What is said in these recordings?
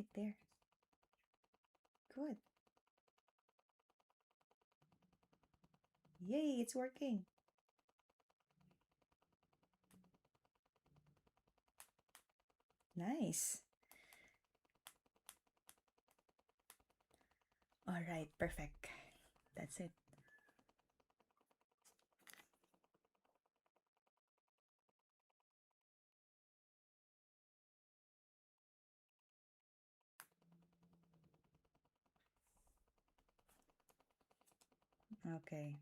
right, there. Good. Yay, it's working. Nice. All right, perfect. That's it. Okay.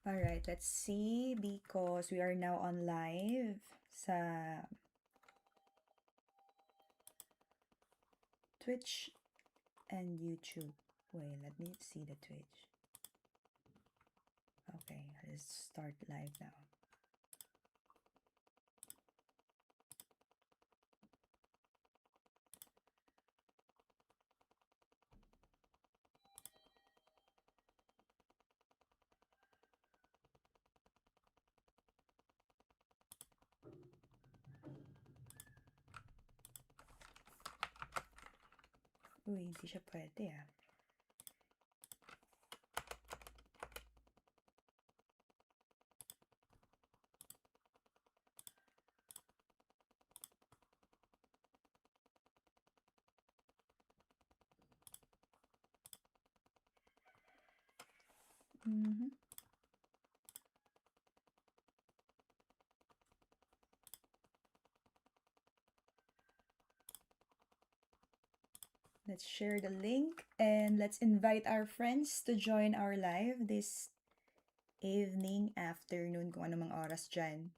All right, let's see because we are now on live sa Twitch and YouTube. Wait, let me see the Twitch. Okay, let's start live now. Uy, hindi siya pwede ah. Mm-hmm. Let's share the link and let's invite our friends to join our live this evening, afternoon, kung anong oras dyan.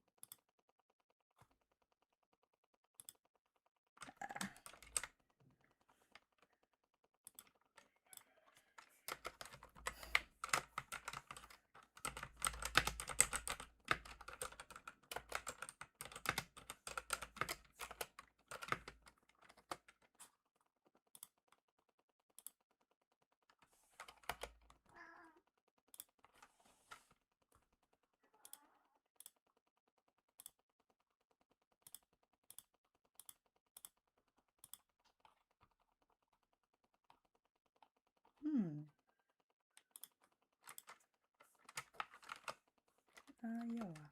Ayaw ah.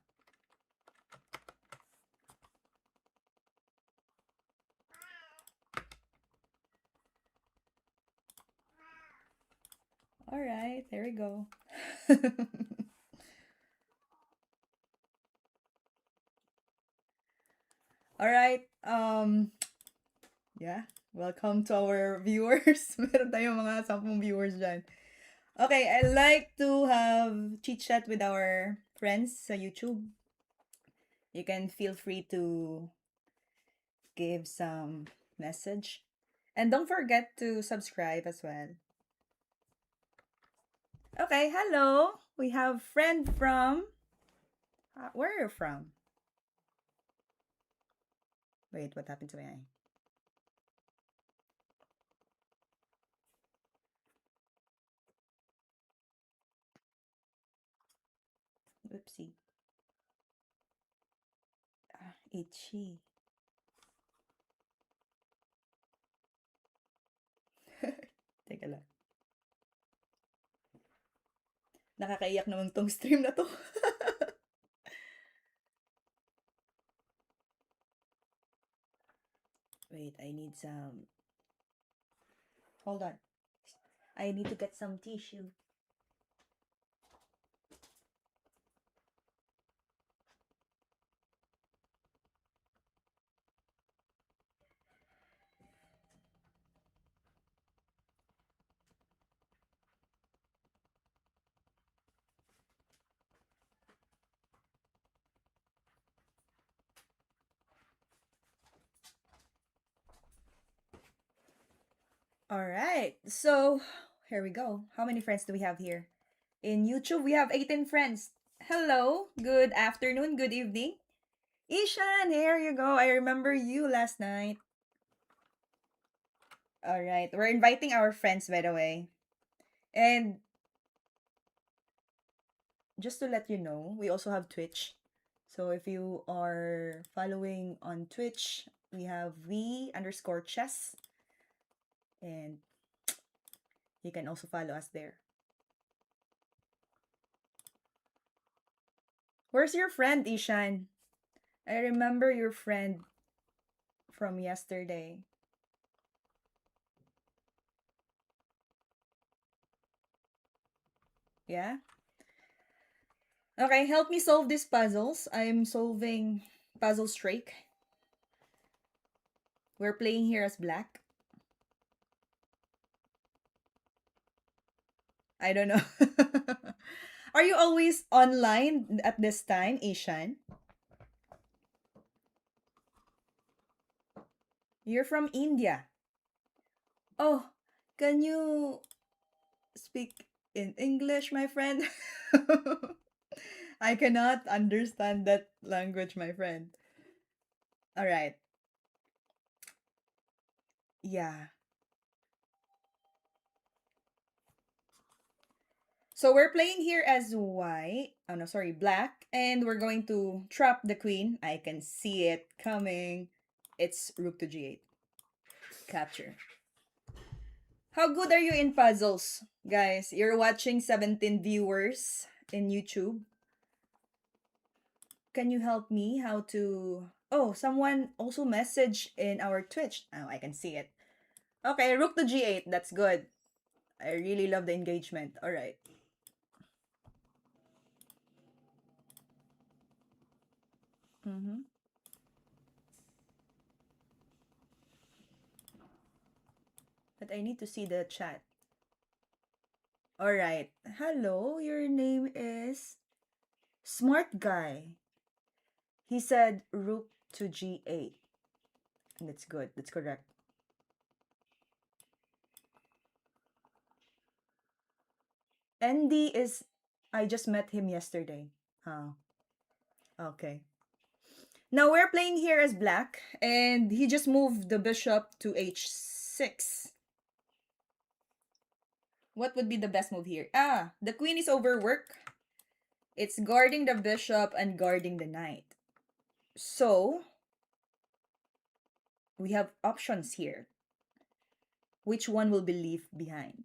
Alright, there we go. Alright, yeah, welcome to our viewers. Meron tayong mga 10 viewers dyan. Okay, I like to have chit-chat with our friends sa YouTube. You can feel free to give some message. And don't forget to subscribe as well. Okay, hello. We have friend from Where are you from? Wait, what happened to my eye? Oopsie. Ah, itchy. Teka lang. Nakakaiyak naman tong stream na to. Wait, I need some... Hold on. I need to get some tissue. All right. So, here we go. How many friends do we have here? In YouTube, we have 18 friends. Hello. Good afternoon. Good evening. Ishan, here you go. I remember you last night. All right. We're inviting our friends, by the way. And just to let you know, we also have Twitch. So if you are following on Twitch, we have V_chess. And you can also follow us there. Where's your friend, Ishan? I remember your friend from yesterday. Yeah? Okay, help me solve these puzzles. I'm solving puzzle streak. We're playing here as black. I don't know. Are you always online at this time, Ishan? You're from India. Oh, can you speak in English, my friend? I cannot understand that language, my friend. All right. Yeah. So we're playing here as white. Oh no, sorry, black. And we're going to trap the queen. I can see it coming. It's rook to g8. Capture. How good are you in puzzles? Guys, you're watching 17 viewers in YouTube. Can you help me how to... Oh, someone also messaged in our Twitch. Oh, I can see it. Okay, rook to g8. That's good. I really love the engagement. All right. Mm-hmm. But I need to see the chat. All right. Hello, your name is Smart Guy. He said rook to g8. And that's good. That's correct. Andy is... I just met him yesterday. Oh, okay. Now we're playing here as black, and he just moved the bishop to h6. What would be the best move here? Ah, the queen is overworked. It's guarding the bishop and guarding the knight. So, we have options here. Which one will be left behind?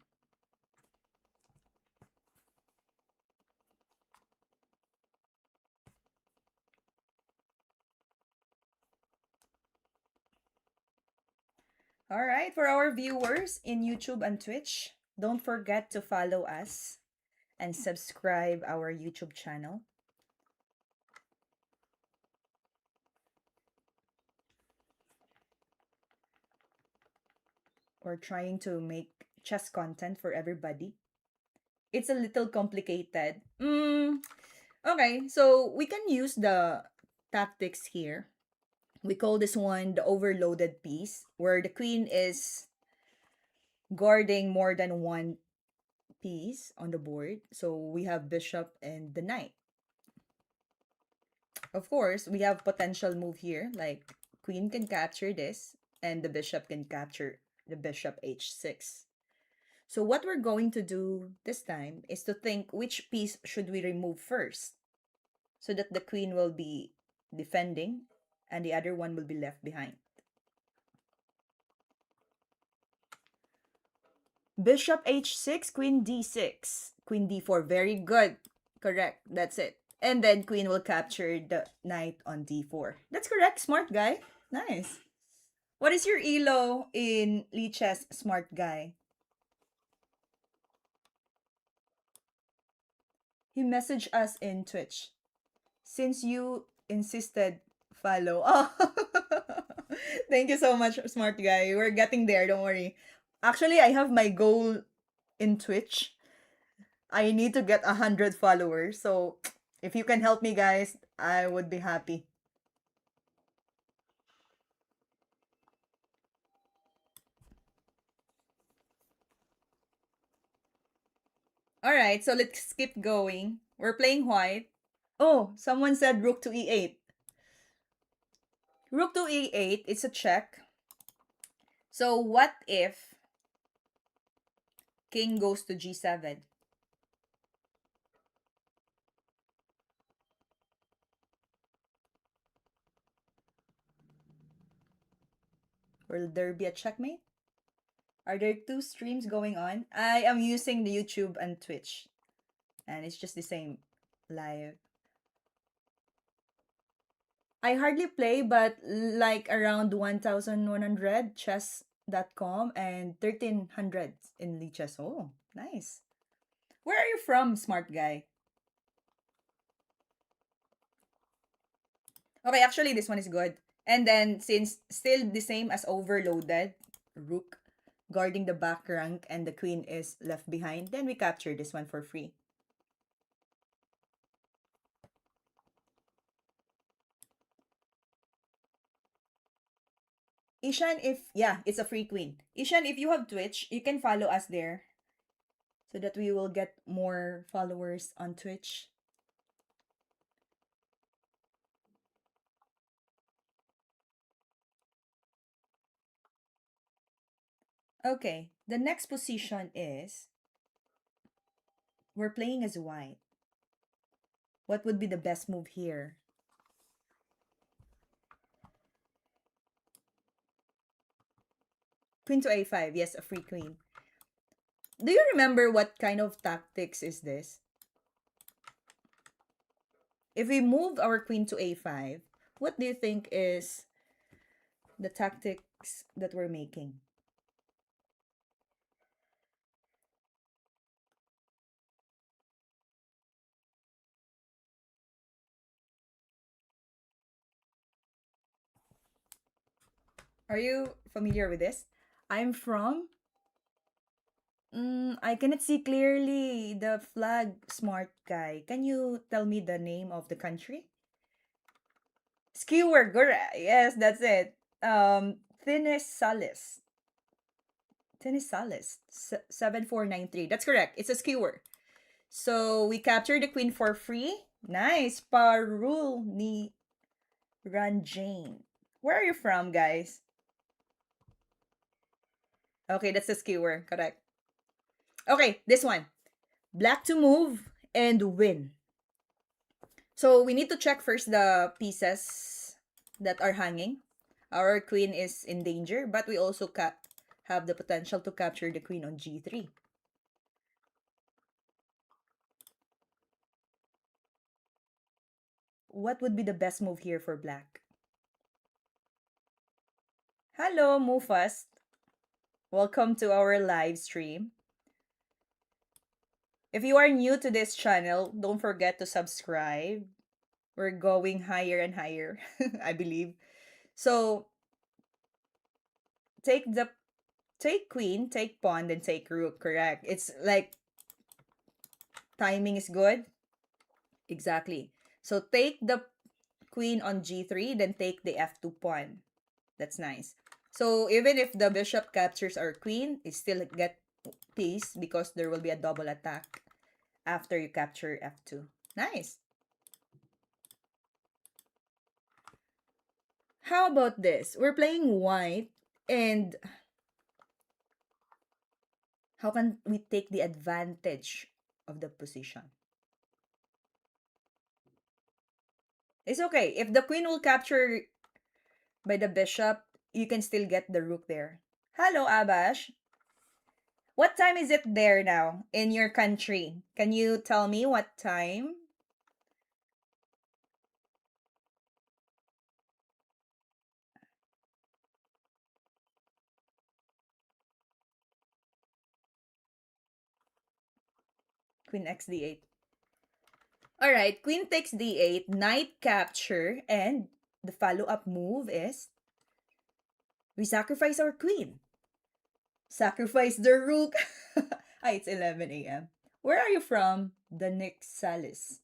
All right, for our viewers in YouTube and Twitch, don't forget to follow us and subscribe our YouTube channel. We're trying to make chess content for everybody. It's a little complicated. Okay, so we can use the tactics here. We call this one the overloaded piece, where the queen is guarding more than one piece on the board. So we have bishop and the knight. Of course, we have potential move here, like queen can capture this, and the bishop can capture the bishop h6. So what we're going to do this time is to think which piece should we remove first, so that the queen will be defending and the other one will be left behind. Bishop h6, queen d6, queen d4. Very good. Correct. That's it. And then queen will capture the knight on d4. That's correct. Smart guy. Nice. What is your elo in Lichess Smart Guy? He messaged us in Twitch. Since you insisted, follow. Oh, thank you so much, Smart Guy. We're getting there. Don't worry. Actually, I have my goal in Twitch. I need to get 100 followers. So if you can help me, guys, I would be happy. All right, so let's keep going. We're playing white. Oh, someone said rook to e8. Rook to e8, it's a check. So what if king goes to g7? Will there be a checkmate? Are there two streams going on? I am using the YouTube and Twitch. And it's just the same live. I hardly play, but like around 1,100 chess.com and 1,300 in Lichess. Oh, nice. Where are you from, smart guy? Okay, actually, this one is good. And then, since still the same as overloaded, rook guarding the back rank and the queen is left behind, then we capture this one for free. Ishan, if, yeah, it's a free queen. Ishan, if you have Twitch, you can follow us there so that we will get more followers on Twitch. Okay, the next position is we're playing as white. What would be the best move here? Queen to a5, yes, a free queen. Do you remember what kind of tactics is this? If we move our queen to a5, what do you think is the tactics that we're making? Are you familiar with this? I'm from. I cannot see clearly the flag, smart guy. Can you tell me the name of the country? Skewer, correct. Yes, that's it. Thinnes Salis. Thinnes Salis. 7493. That's correct. It's a skewer. So we captured the queen for free. Nice. Parul ni Ranjane. Where are you from, guys? Okay, that's the skewer. Correct. Okay, this one. Black to move and win. So we need to check first the pieces that are hanging. Our queen is in danger, but we also have the potential to capture the queen on g3. What would be the best move here for black? Hello, Mufas. Welcome to our live stream. If you are new to this channel, don't forget to subscribe. We're going higher and higher, I believe. So, take the take queen, take pawn, then take rook, correct? It's like timing is good. Exactly. So take the queen on g3, then take the f2 pawn. That's nice. So even if the bishop captures our queen, it still get peace because there will be a double attack after you capture f2. Nice. How about this? We're playing white, and how can we take the advantage of the position? It's okay. If the queen will capture by the bishop, you can still get the rook there. Hello, Abash. What time is it there now in your country? Can you tell me what time? Queen x d8. All right, queen takes d8, knight capture, and the follow-up move is we sacrifice our queen. Sacrifice the rook. Ah, it's 11 a.m. Where are you from? The next Salis.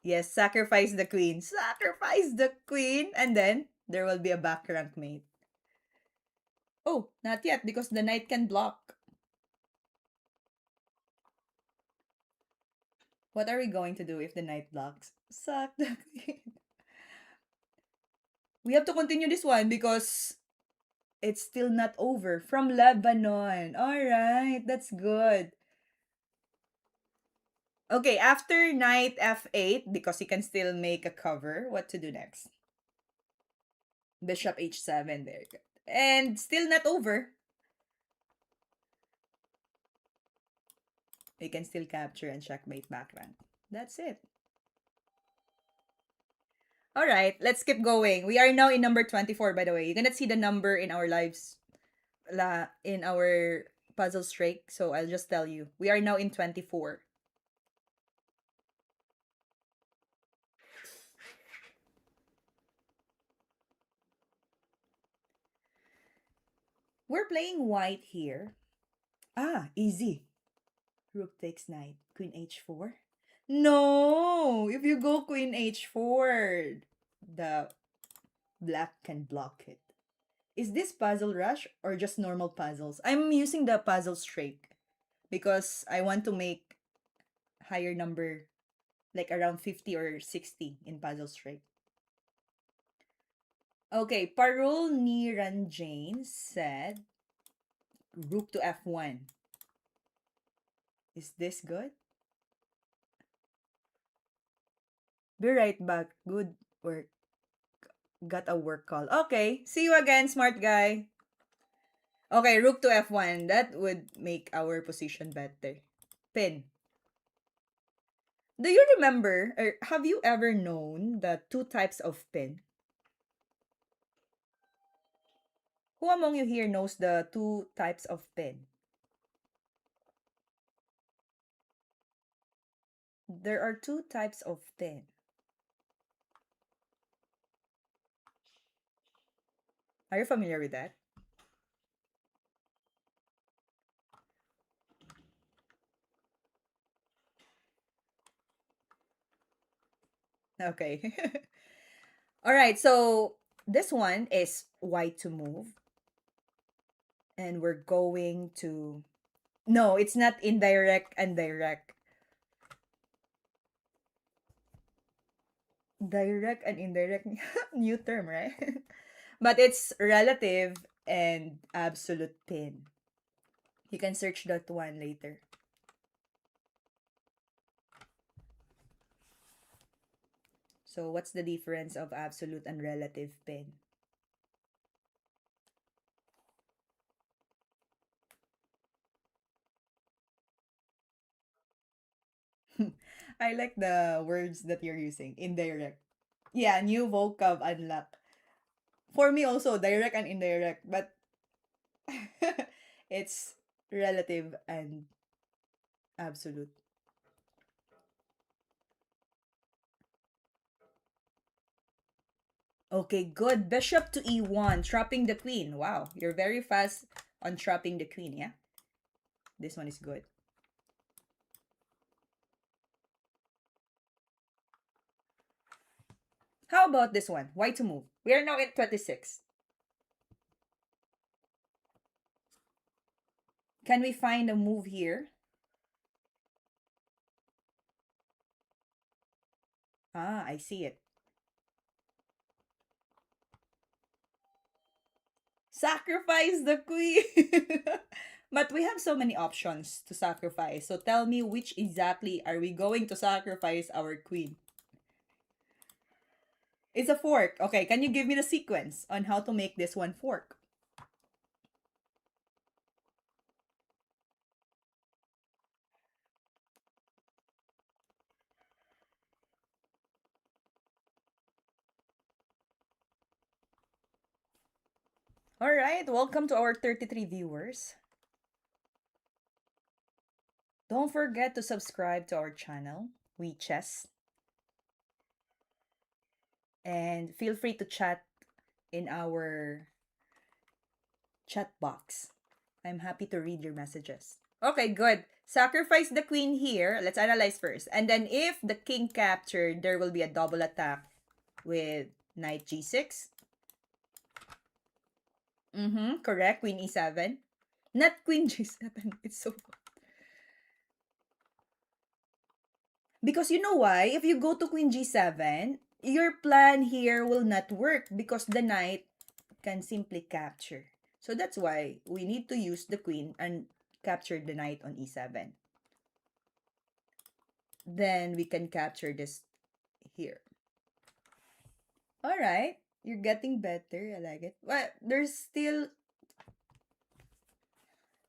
Yes, sacrifice the queen. Sacrifice the queen, and then there will be a back rank mate. Oh, not yet because the knight can block. What are we going to do if the knight blocks? Sack the queen. We have to continue this one because it's still not over. From Lebanon. Alright, that's good. Okay, after knight f8, because he can still make a cover, what to do next? Bishop h7, very good. And still not over. We can still capture and checkmate background. That's it. Alright, let's keep going. We are now in number 24, by the way. You cannot see the number in our lives, in our puzzle streak, so I'll just tell you. We are now in 24. We're playing white here. Ah, easy. Rook takes knight. Queen h4. No! If you go queen h4, the black can block it. Is this puzzle rush or just normal puzzles? I'm using the puzzle streak because I want to make higher number, like around 50 or 60 in puzzle streak. Okay, Parul Niranjane said rook to f1. Is this good? Be right back. Good work. Got a work call. Okay, see you again, smart guy. Okay, rook to f1. That would make our position better. Pin. Do you remember, or have you ever known the two types of pin? Who among you here knows the two types of pin? There are two types of pin. Are you familiar with that? Okay. All right, so this one is white to move. And we're going to... No, it's not indirect and direct. Direct and indirect. New term, right? But it's relative and absolute pin. You can search that one later. So what's the difference of absolute and relative pin? I like the words that you're using. Indirect. Yeah, new vocab unlock. For me also, direct and indirect. But it's relative and absolute. Okay, good. Bishop to e1, trapping the queen. Wow, you're very fast on trapping the queen, yeah? This one is good. How about this one? Why to move? We are now at 26. Can we find a move here? Ah, I see it. Sacrifice the queen. But we have so many options to sacrifice. So tell me, which exactly are we going to sacrifice our queen? It's a fork. Okay, can you give me the sequence on how to make this one fork? All right, welcome to our 33 viewers. Don't forget to subscribe to our channel, We Chess, and feel free to chat in our chat box. I'm happy to read your messages. Okay, good. Sacrifice the queen here. Let's analyze first. And then if the king captured, there will be a double attack with knight g6. Correct. Queen e7. Not queen g7. It's so... Because you know why? If you go to queen g7, your plan here will not work because the knight can simply capture. So that's why we need to use the queen and capture the knight on e7. Then we can capture this here. All right. You're getting better. I like it. But there's still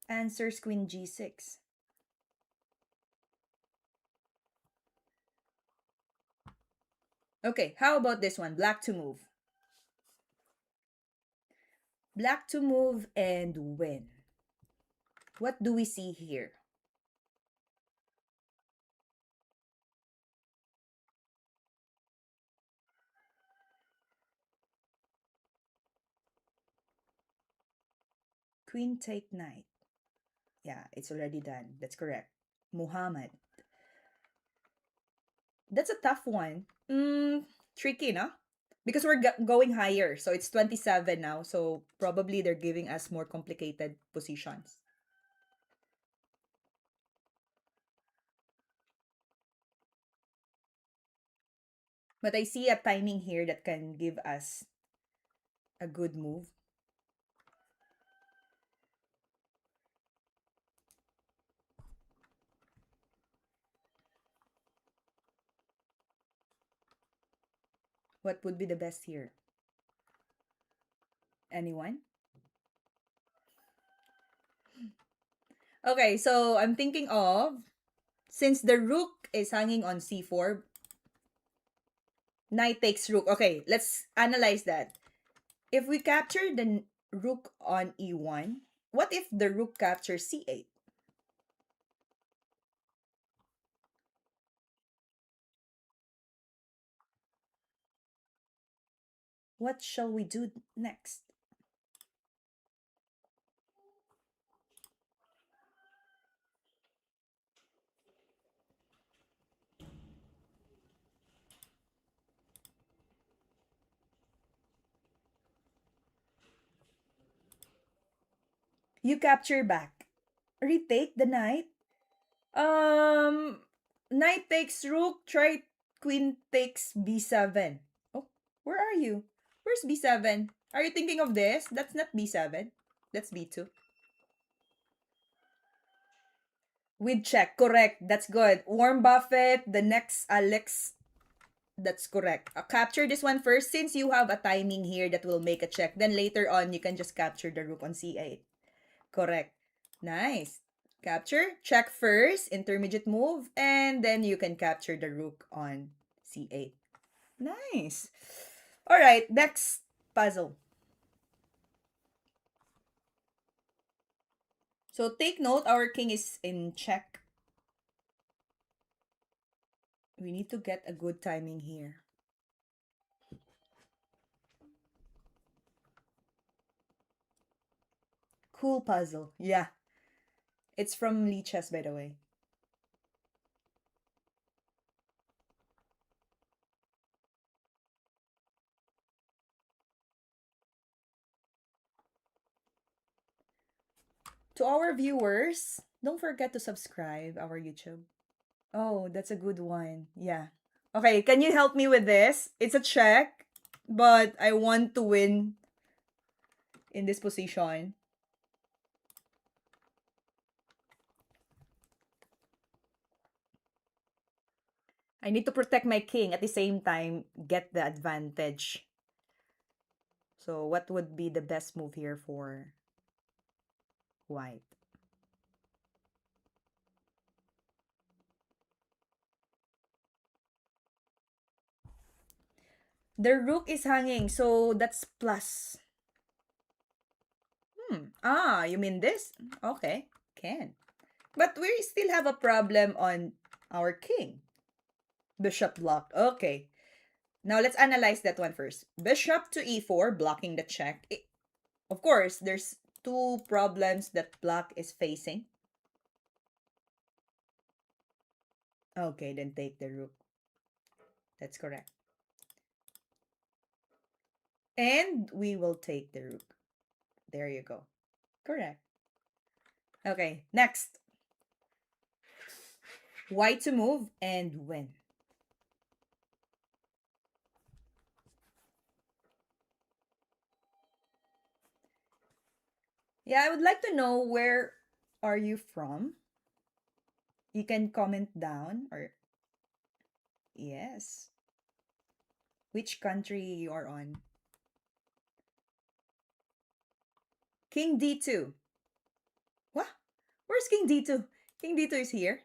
answers queen g6. Okay, how about this one? Black to move. Black to move and win. What do we see here? Queen take knight. Yeah, it's already done. That's correct. Muhammad. That's a tough one. Tricky, no? Because we're going higher. So it's 27 now. So probably they're giving us more complicated positions. But I see a timing here that can give us a good move. What would be the best here? Anyone? Okay, so I'm thinking of, since the rook is hanging on c4, knight takes rook. Okay, let's analyze that. If we capture the rook on e1, what if the rook captures c8? What shall we do next? You capture back. Retake the knight. Um, Knight takes rook. Try queen takes b7. Oh, where are you? Where's b7? Are you thinking of this? That's not b7. That's b2. With check. Correct. That's good. Warren Buffett, the next Alex. That's correct. Capture this one first since you have a timing here that will make a check. Then later on, you can just capture the rook on c8. Correct. Nice. Capture, check first, intermediate move, and then you can capture the rook on c8. Nice. All right, next puzzle. So take note, our king is in check. We need to get a good timing here. Cool puzzle. Yeah. It's from Lee Chess, by the way. To our viewers, don't forget to subscribe our YouTube. Oh, that's a good one. Yeah. Okay, can you help me with this? It's a check, but I want to win. in this position. I need to protect my king at the same time get the advantage. So what would be the best move here for white? The rook is hanging, so that's plus. You mean this? Okay, can. But we still have a problem on our king. Bishop block. Okay. Now let's analyze that one first. Bishop to e4, blocking the check. Of course, there's two problems that black is facing. Okay, then take the rook. That's correct. And we will take the rook. There you go. Correct. Okay, next. White to move and win. Yeah, I would like to know where are you from? You can comment down or yes. Which country you are on? King D2. What? Where's King D2? King D2 is here.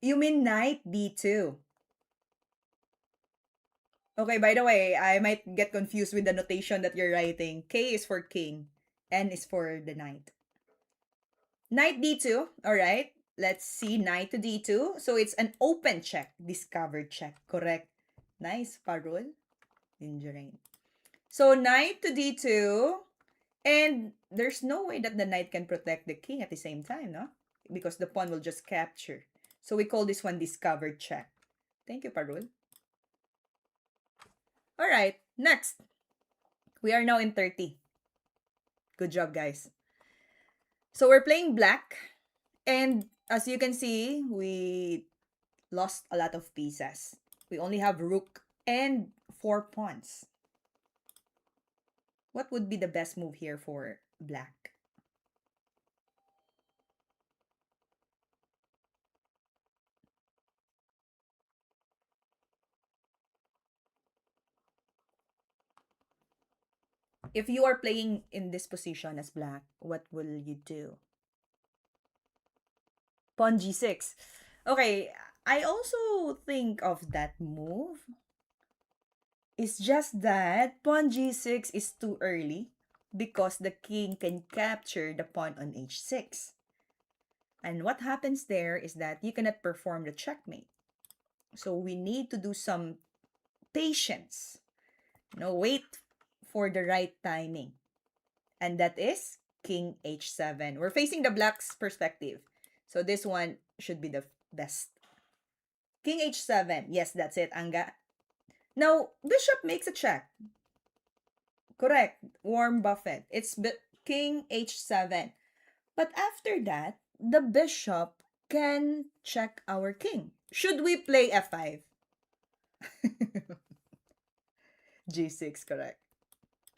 You mean knight D2. Okay, by the way, I might get confused with the notation that you're writing. K is for king, N is for the knight. Knight D2, alright. Let's see, knight to D2. So it's an open check, discovered check. Correct. Nice, Parul. Ninja Rain. So knight to D2. And there's no way that the knight can protect the king at the same time, no? Because the pawn will just capture. So we call this one discovered check. Thank you, Parul. Alright, next. We are now in 30. Good job, guys. So we're playing black. And as you can see, we lost a lot of pieces. We only have rook and 4 pawns. What would be the best move here for black? If you are playing in this position as black, what will you do? Pawn g6. Okay, I also think of that move. It's just that pawn g6 is too early because the king can capture the pawn on h6. And what happens there is that you cannot perform the checkmate. So we need to do some patience. Wait for the right timing. And that is king h7. We're facing the black's perspective. So this one should be the best. King h7. Yes, that's it, Anga. Now, bishop makes a check. Correct. Warren Buffett. It's king h7. But after that, the bishop can check our king. Should we play f5? g6, correct.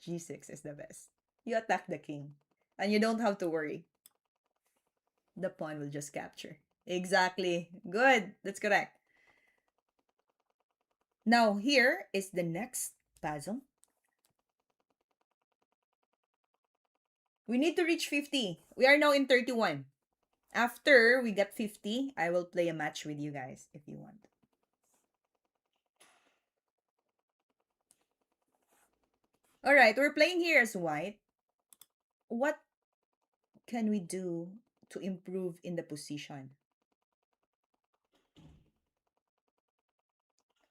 g6 is the best. You attack the king. And you don't have to worry. The pawn will just capture. Exactly. Good. That's correct. Now, here is the next puzzle. We need to reach 50. We are now in 31. After we get 50, I will play a match with you guys if you want. Alright, we're playing here as white. What can we do to improve in the position?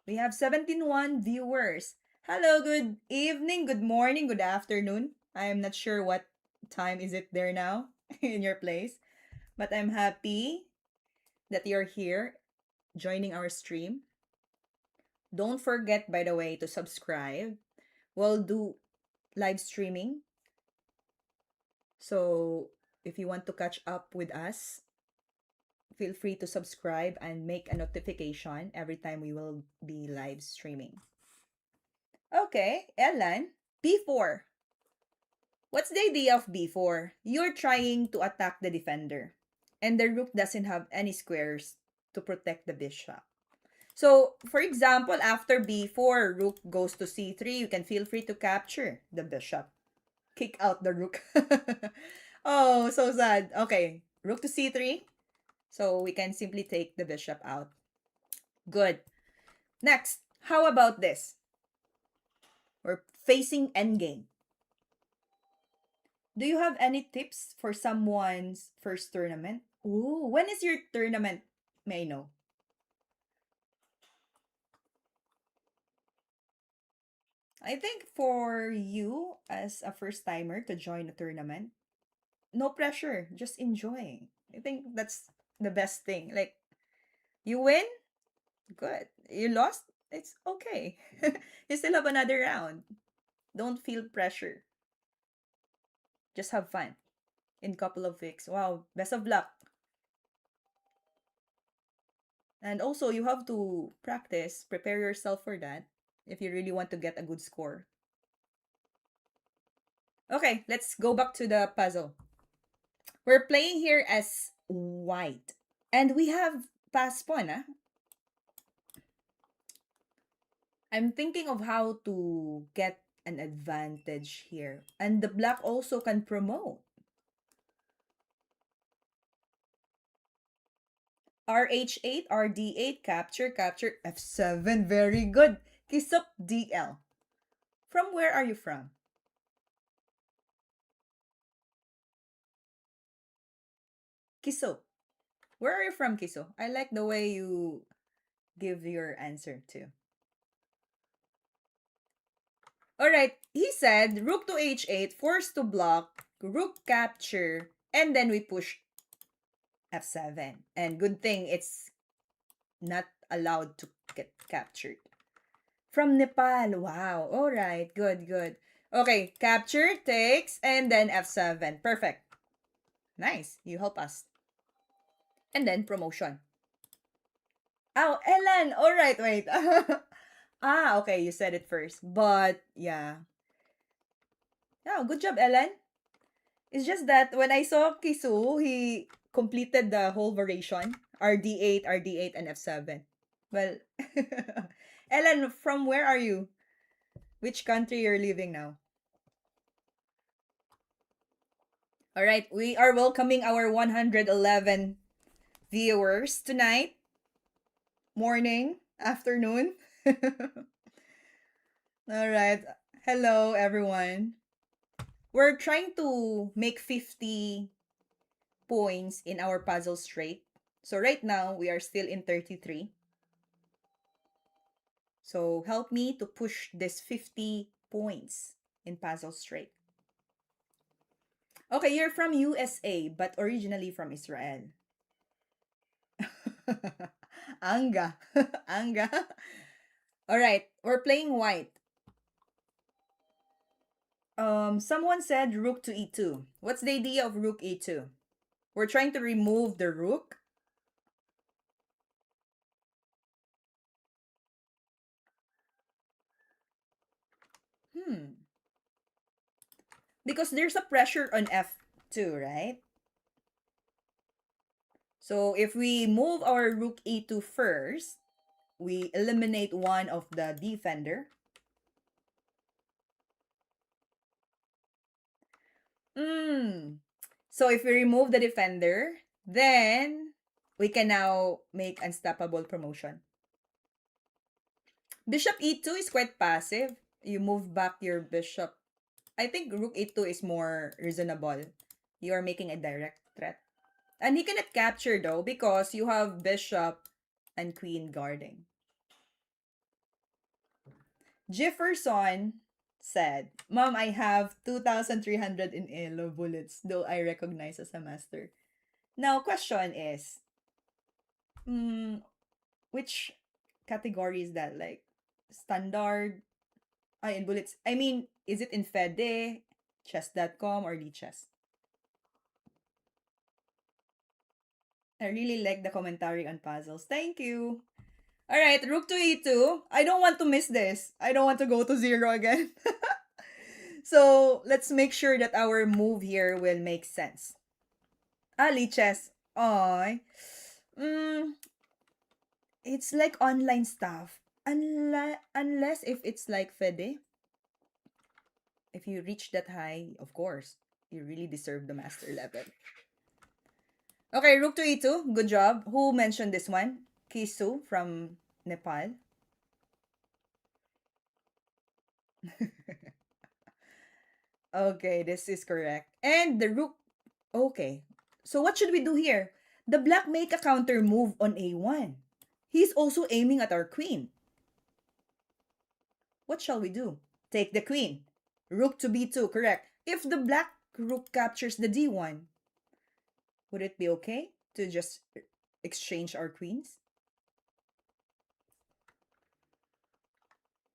We have 17.1 viewers. Hello, good evening, good morning, good afternoon. I'm not sure what time is it there now in your place, but I'm happy that you're here joining our stream. Don't forget, by the way, to subscribe. We'll do live streaming. So if you want to catch up with us, feel free to subscribe and make a notification every time we will be live streaming. Okay, Ellen, B4. What's the idea of b4? You're trying to attack the defender, and the rook doesn't have any squares to protect the bishop. So, for example, after b4, rook goes to c3, you can feel free to capture the bishop. Kick out the rook. Oh, so sad. Okay, rook to c3. So, we can simply take the bishop out. Good. Next, how about this? We're facing endgame. Do you have any tips for someone's first tournament? Ooh, when is your tournament? May I know? I think for you as a first timer to join a tournament, no pressure, just enjoy. I think that's the best thing. Like, you win, good. You lost, it's okay. You still have another round. Don't feel pressure. Just have fun in couple of weeks. Wow, best of luck. And also, you have to practice, prepare yourself for that if you really want to get a good score. Okay, let's go back to the puzzle. We're playing here as white. And we have pass pawn, ah. I'm thinking of how to get an advantage here. And the black also can promote. RH8, RD8, capture, capture, F7. Very good. Kisop DL. From where are you from? Kiso. Where are you from, Kiso? I like the way you give your answer too. Alright, he said rook to h8, forced to block, rook capture, and then we push f7. And good thing it's not allowed to get captured. From Nepal. Wow. Alright, good, good. Okay, capture, takes, and then f7. Perfect. Nice. You help us. And then promotion. Oh, Ellen. Alright, wait. Okay, you said it first. But, yeah. Oh, good job, Ellen. It's just that when I saw Kisu, he completed the whole variation. RD8, RD8, and F7. Well, Ellen, from where are you? Which country you're living now? All right, we are welcoming our 111 viewers tonight, morning, afternoon. All right. Hello, everyone. We're trying to make 50 points in our puzzle straight. So right now, we are still in 33. So help me to push this 50 points in puzzle straight. Okay, you're from USA, but originally from Israel. Anga. Anga. All right, we're playing white. Someone said rook to e2. What's the idea of rook e2? We're trying to remove the rook. Hmm. Because there's a pressure on f2, right? So if we move our rook e2 first, we eliminate one of the defender. So if we remove the defender, then we can now make unstoppable promotion. Bishop e2 is quite passive. You move back your bishop. I think rook e2 is more reasonable. You are making a direct threat. And he cannot capture though because you have bishop and queen guarding. Jefferson said, Mom, I have 2,300 in elo bullets, though I recognize as a master. Now, question is, mm, which category is that? Like, standard? In bullets. I mean, is it in Fede, chess.com, or Lichess? I really like the commentary on puzzles. Thank you. All right, rook to e2. I don't want to miss this. I don't want to go to zero again. So let's make sure that our move here will make sense. Ah, liches. Ay. Mm, it's like online stuff. Unless if it's like Fede, if you reach that high, of course, you really deserve the master level. Okay, Rook to E2. Good job. Who mentioned this one? Kisu from Nepal. Okay, this is correct. And the Rook. Okay. So what should we do here? The black make a counter move on A1. He's also aiming at our queen. What shall we do? Take the queen. Rook to B2, correct. If the black rook captures the D1, would it be okay to just exchange our queens?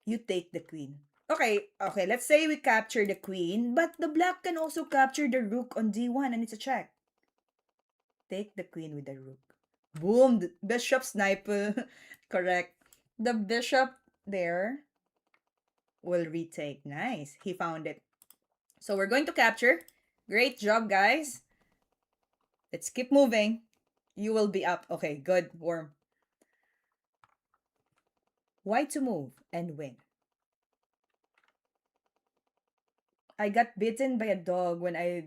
You take the queen. Okay, let's say we capture the queen, but the black can also capture the rook on D1 and it's a check. Take the queen with the rook. Boom! The bishop sniper. Correct. The bishop there will retake. Nice. He found it. So we're going to capture. Great job, guys. Let's keep moving. You will be up. Okay, good. Worm. Why to move and win? I got bitten by a dog when I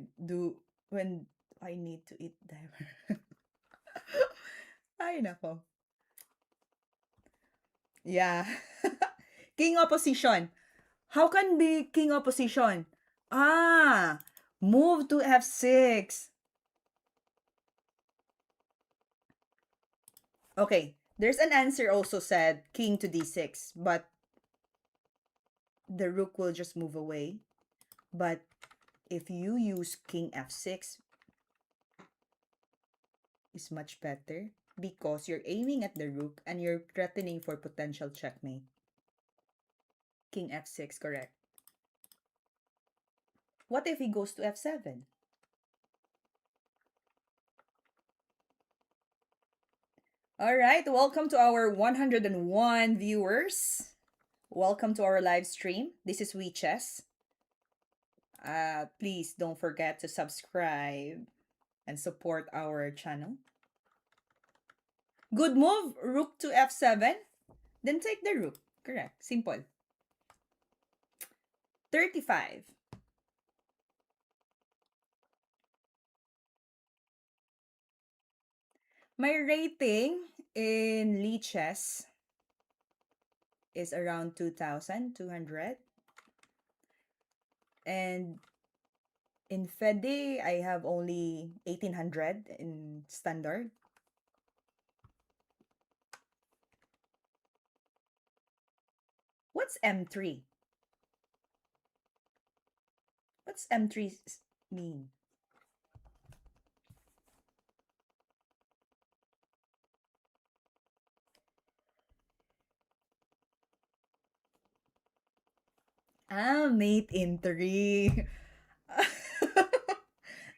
need to eat diver. Ay, nako. Yeah. King opposition. How can be king opposition? Ah, move to F6. Okay, there's an answer also said king to D6, but the rook will just move away. But if you use king F6, is much better because you're aiming at the rook and you're threatening for potential checkmate. King F6, correct. What if he goes to F7? All right, welcome to our 101 viewers. Welcome to our live stream. This is WeChess. Please don't forget to subscribe and support our channel. Good move, rook to F7. Then take the rook. Correct. Simple. 35. My rating in Lichess is around 2,200. And in Fede, I have only 1,800 in standard. What's M3? What's M3 mean? Ah, mate in 3.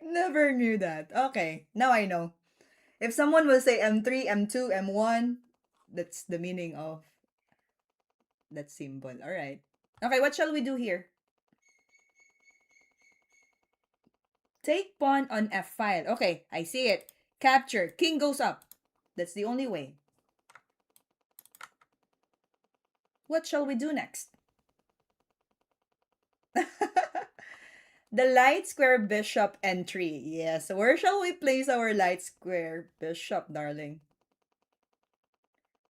Never knew that. Okay, now I know. If someone will say M3, M2, M1, that's the meaning of that symbol. All right. Okay, what shall we do here? Take pawn on F5. Okay, I see it. Capture. King goes up. That's the only way. What shall we do next? The light square bishop entry. Yes, where shall we place our light square bishop, darling?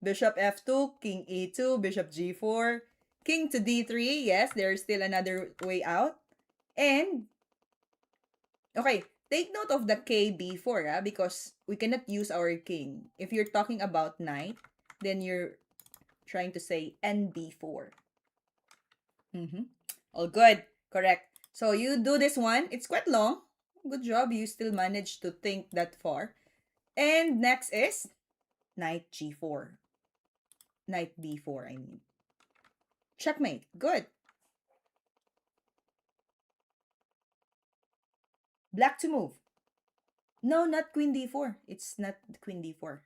Bishop F2, King E2, Bishop G4, King to D3. Yes, there's still another way out. And, okay, take note of the KB4 because we cannot use our king. If you're talking about knight, then you're trying to say NB4. All good. Correct. So you do this one. It's quite long. Good job. You still managed to think that far. And next is knight G4. Knight B4, I mean. Checkmate. Good. Black to move. No, not queen D4. It's not queen D4.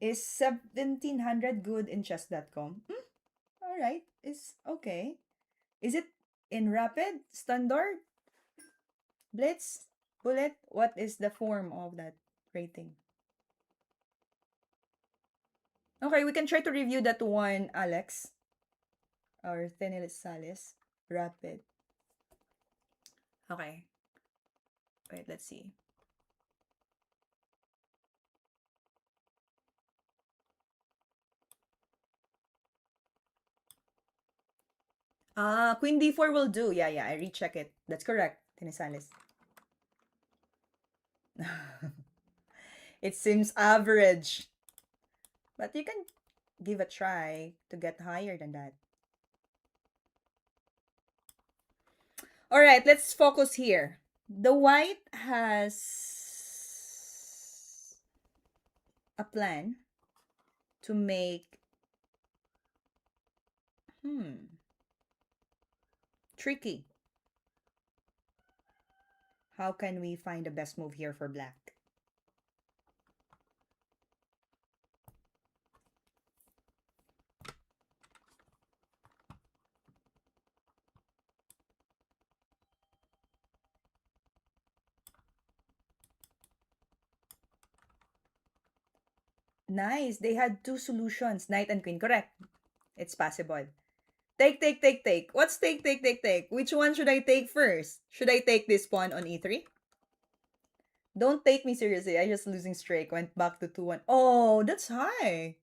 Is 1700 good in chess.com? All right. Is okay. Is it in rapid, standard, blitz, bullet? What is the form of that rating? Okay, we can try to review that one, Alex, or Tenilis Salis. Rapid. Okay. Wait, let's see. Queen d4 will do. Yeah, yeah, I recheck it. That's correct, Tenisales. It seems average. But you can give a try to get higher than that. All right, let's focus here. The white has a plan to make tricky. How can we find the best move here for black? Nice. They had two solutions, knight and queen. Correct. It's possible. Take, take, take, take. What's take, take, take, take? Which one should I take first? Should I take this pawn on e3? Don't take me seriously. I just losing streak. Went back to 2-1. Oh, that's high.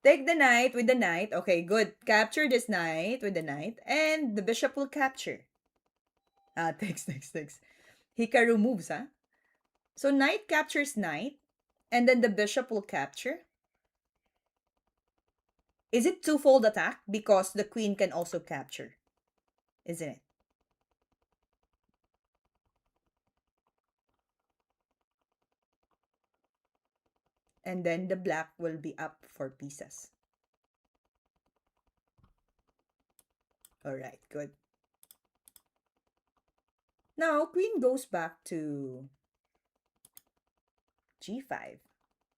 Take the knight with the knight. Okay, good. Capture this knight with the knight. And the bishop will capture. Takes, takes, takes. Hikaru moves, huh? So knight captures knight. And then the bishop will capture. Is it twofold attack? Because the queen can also capture. Isn't it? And then the black will be up for pieces. Alright, good. Now, queen goes back to g5.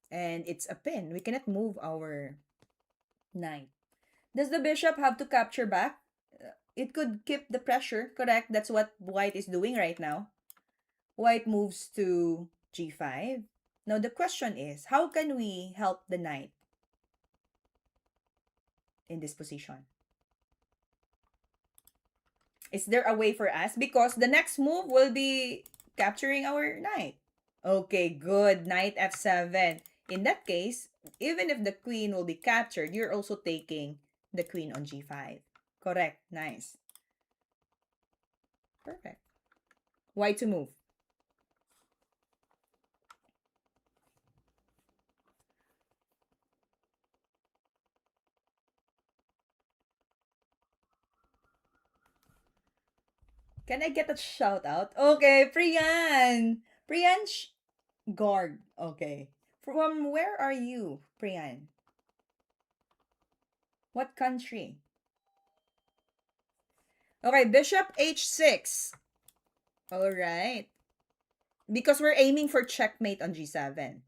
And it's a pin. We cannot move our knight. Does the bishop have to capture back? It could keep the pressure, correct? That's what white is doing right now. White moves to g5. Now, the question is, how can we help the knight in this position? Is there a way for us? Because the next move will be capturing our knight. Okay, good. Knight f7. In that case, even if the queen will be captured, you're also taking the queen on g5. Correct. Nice. Perfect. Why to move? Can I get a shout out? Okay, Priyan. Priyan Guard. Okay. From where are you, Priyan? What country? Okay, bishop h6. All right. Because we're aiming for checkmate on g7.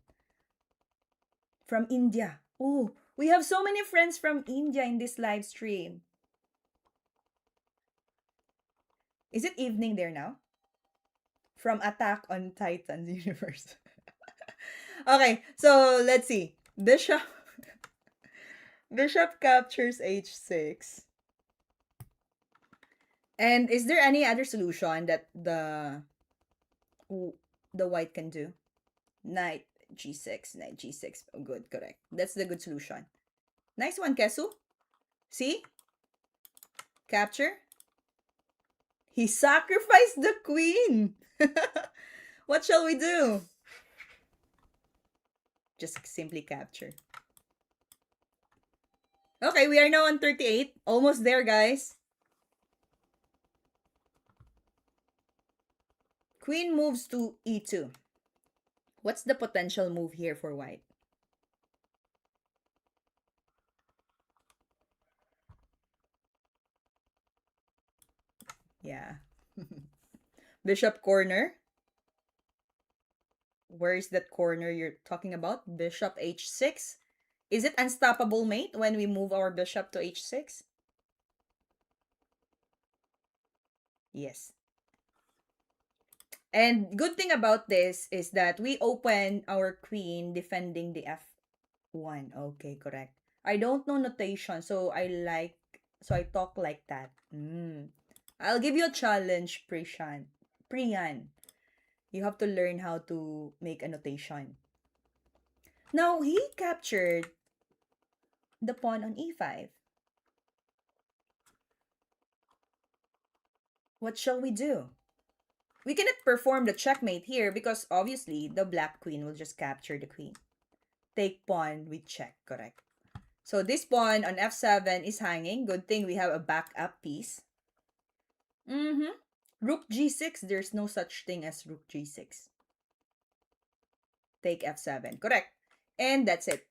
From India. Oh, we have so many friends from India in this live stream. Is it evening there now? From Attack on Titan's universe. Okay, so let's see. Bishop captures h6. And is there any other solution that the white can do? Knight g6, knight g6. Oh, good, correct. That's the good solution. Nice one, Kesu. See? Capture. He sacrificed the queen. What shall we do? Just simply capture. Okay, we are now on 38. Almost there, guys. Queen moves to e2. What's the potential move here for white? Yeah. Bishop corner. Where's that corner you're talking about? Bishop h6. Is it unstoppable, mate, when we move our bishop to h6? Yes. And good thing about this is that we open our queen defending the f1. Okay, correct. I don't know notation, so I talk like that. I'll give you a challenge, Priyan. You have to learn how to make a notation. Now, he captured the pawn on e5. What shall we do? We cannot perform the checkmate here because obviously the black queen will just capture the queen. Take pawn, we check, correct. So this pawn on f7 is hanging. Good thing we have a backup piece. Rook g6, there's no such thing as rook g6. Take f7, correct. And that's it.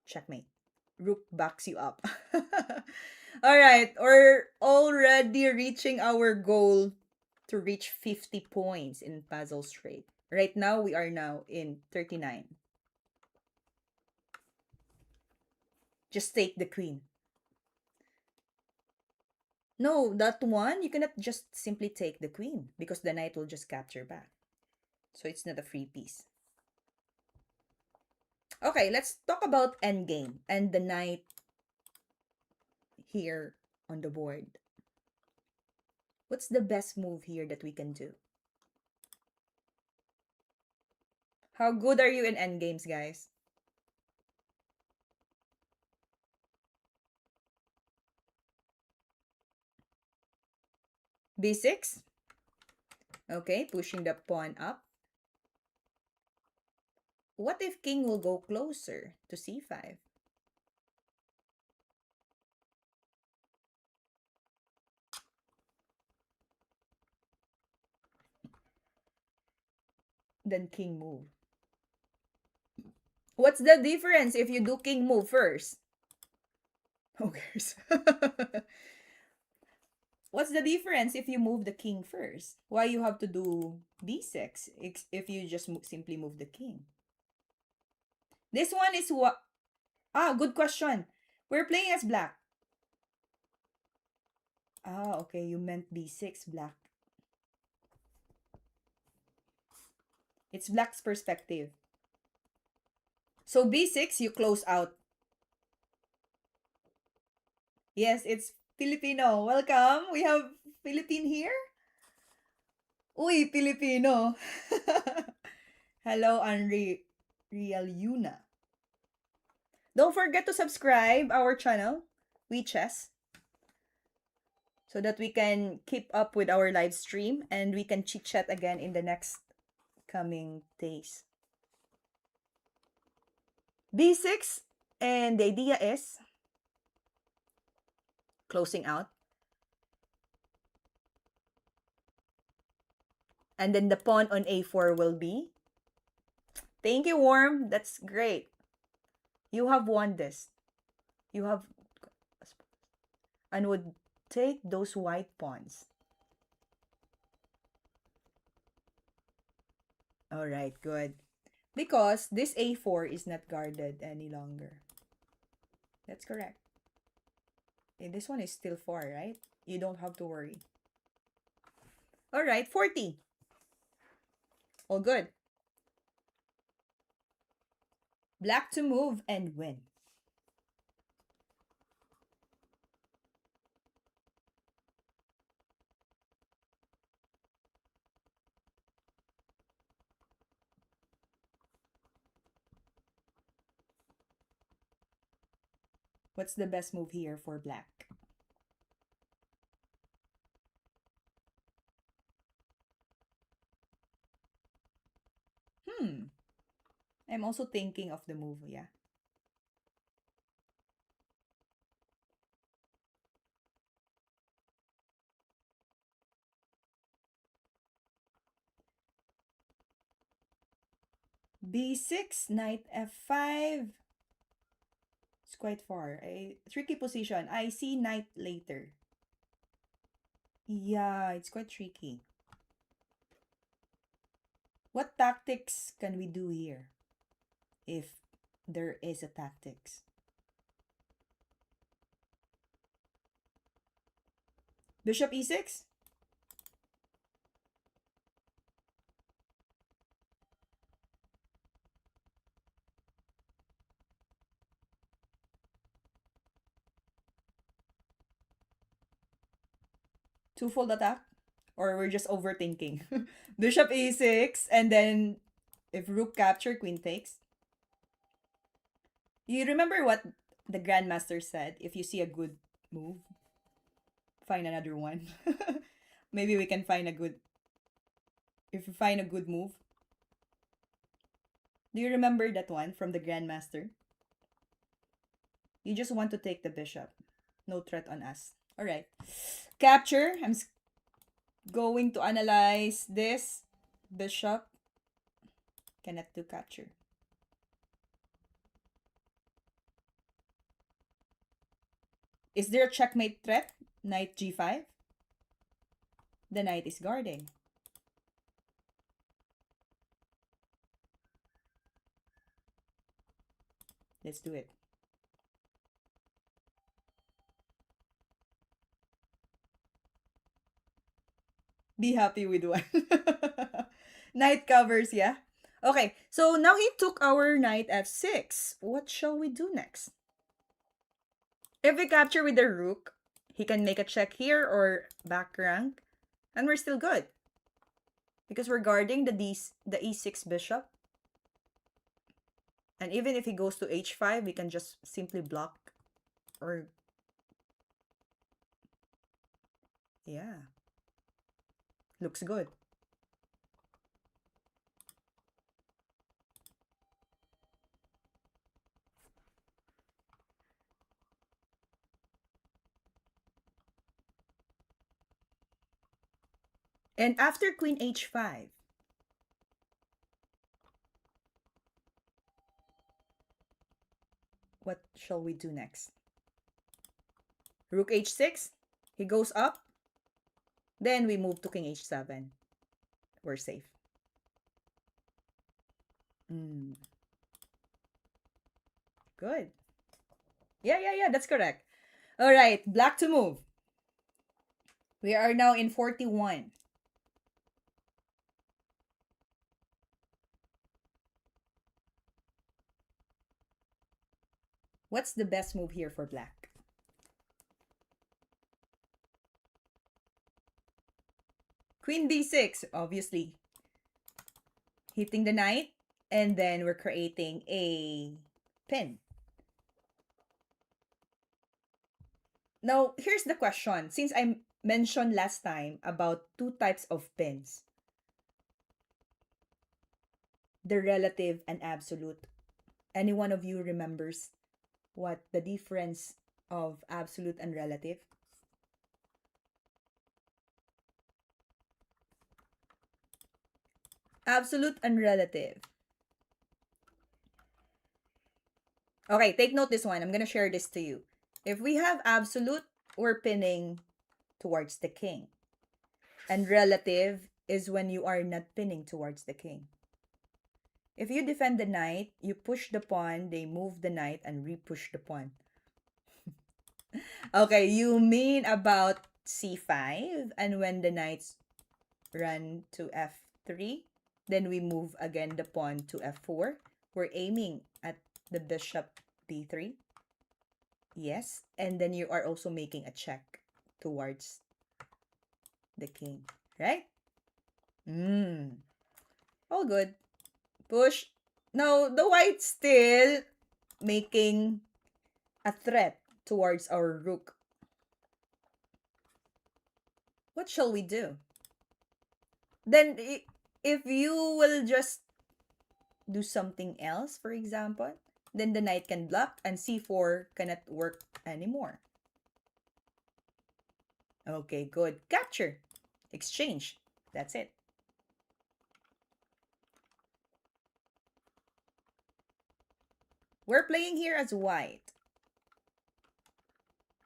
Checkmate. Rook backs you up. All right, we're already reaching our goal to reach 50 points in puzzle straight. Right now, we are now in 39. Just take the queen. No, that one, you cannot just simply take the queen because the knight will just capture back. So it's not a free piece. Okay, let's talk about endgame and the knight here on the board. What's the best move here that we can do? How good are you in endgames, guys? b6. Okay, pushing the pawn up. What if king will go closer to c5? Then king move. What's the difference if you do king move first? Who cares? What's the difference if you move the king first? Why you have to do b6 if you just simply move the king? This one is what? Ah, good question. We're playing as black. Ah, okay. You meant b6 black. It's black's perspective. So b6, you close out. Yes, it's Filipino. Welcome. We have Philippine here. Uy, Filipino. Hello, Real Yuna. Don't forget to subscribe our channel, We Chess, so that we can keep up with our live stream and we can chit chat again in the next coming days. B6, and the idea is closing out. And then the pawn on a4 will be. Thank you, Worm. That's great. You have won this. You have. And would take those white pawns. Alright, good. Because this a4 is not guarded any longer. That's correct. And this one is still 4, right? You don't have to worry. Alright, 40. All good. Black to move and win. What's the best move here for black? I'm also thinking of the move, yeah. b6, knight f5. It's quite far. A tricky position. I see knight later. Yeah, it's quite tricky. What tactics can we do here if there is a tactics? Bishop e6? Twofold attack? Or we're just overthinking? Bishop e6, and then if rook capture, queen takes. You remember what the Grandmaster said? If you see a good move, find another one. Maybe we can find a good. If you find a good move. Do you remember that one from the Grandmaster? You just want to take the bishop. No threat on us. Alright. Capture. Going to analyze this. Bishop. Cannot do capture. Is there a checkmate threat? Knight g5. The knight is guarding. Let's do it. Be happy with one. Knight covers, yeah? Okay, so now he took our knight f6. What shall we do next? If we capture with the rook, he can make a check here or back rank, and we're still good. Because we're guarding the e6 bishop. And even if he goes to h5, we can just simply block or... Yeah. Looks good. And after queen h5, what shall we do next? Rook h6, he goes up. Then we move to king h7. We're safe. Good. Yeah, that's correct. All right, black to move. We are now in 41. What's the best move here for black? Queen d6, obviously. Hitting the knight, and then we're creating a pin. Now, here's the question. Since I mentioned last time about two types of pins, the relative and absolute. Any one of you remembers what the difference of absolute and relative? Absolute and relative. Okay, take note this one. I'm gonna share this to you. If we have absolute, we're pinning towards the king. And relative is when you are not pinning towards the king. If you defend the knight, you push the pawn, they move the knight, and re-push the pawn. Okay, you mean about c5, and when the knights run to f3, then we move again the pawn to f4. We're aiming at the bishop b3. Yes, and then you are also making a check towards the king, right? All good. Push. No, the white still making a threat towards our rook. What shall we do? Then, if you will just do something else, for example, then the knight can block and c4 cannot work anymore. Okay, good. Capture. Exchange. That's it. We're playing here as white.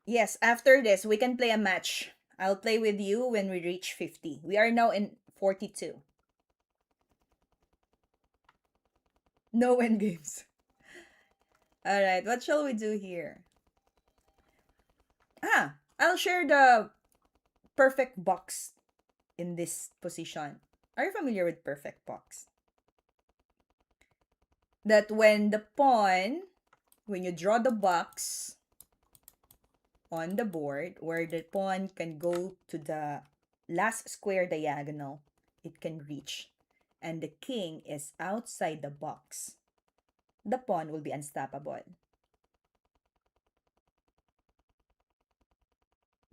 Yes, after this, we can play a match. I'll play with you when we reach 50. We are now in 42. No endgames. Alright, what shall we do here? I'll share the perfect box in this position. Are you familiar with perfect box? That when you draw the box on the board, where the pawn can go to the last square diagonal, it can reach, and the king is outside the box, the pawn will be unstoppable.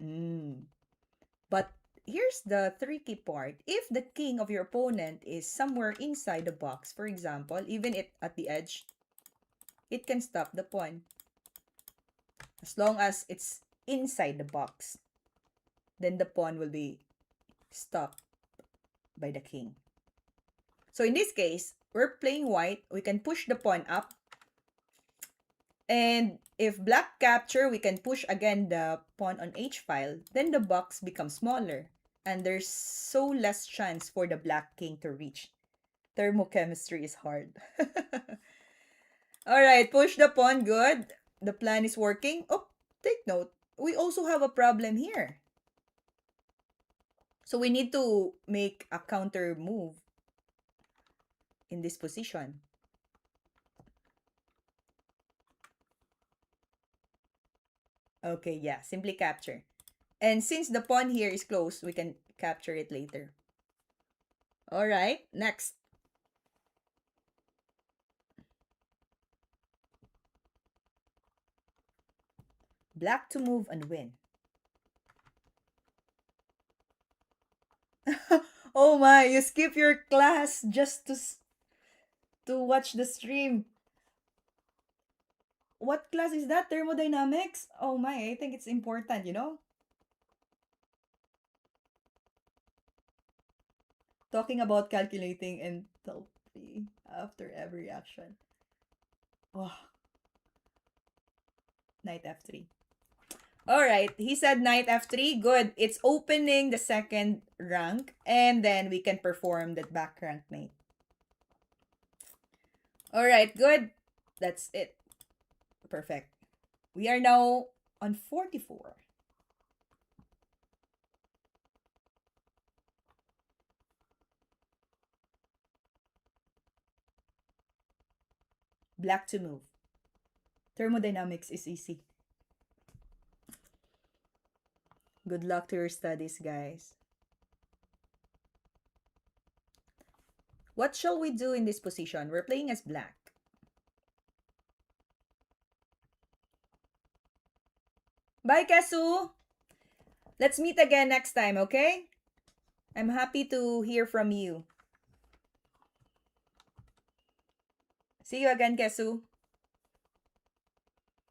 Mm. But here's the tricky part. If the king of your opponent is somewhere inside the box, for example, even it at the edge, it can stop the pawn. As long as it's inside the box, then the pawn will be stopped by the king. So in this case, we're playing white. We can push the pawn up. And if black capture, we can push again the pawn on h-file. Then the box becomes smaller. And there's so less chance for the black king to reach. Thermochemistry is hard. Alright, push the pawn. Good. The plan is working. Oh, take note. We also have a problem here. So we need to make a counter move in this position. Okay, yeah, simply capture. And since the pawn here is close, we can capture it later. Alright, next. Black to move and win. Oh my, you skip your class just to watch the stream. What class is that? Thermodynamics? Oh my, I think it's important, you know? Talking about calculating enthalpy after every action. Oh, knight f3. Alright, he said knight f3. Good. It's opening the second rank, and then we can perform that back rank mate. Alright, good. That's it. Perfect. We are now on 44. Black to move. Thermodynamics is easy. Good luck to your studies, guys. What shall we do in this position? We're playing as black. Bye, Kasu! Let's meet again next time, okay? I'm happy to hear from you. See you again, Kesu.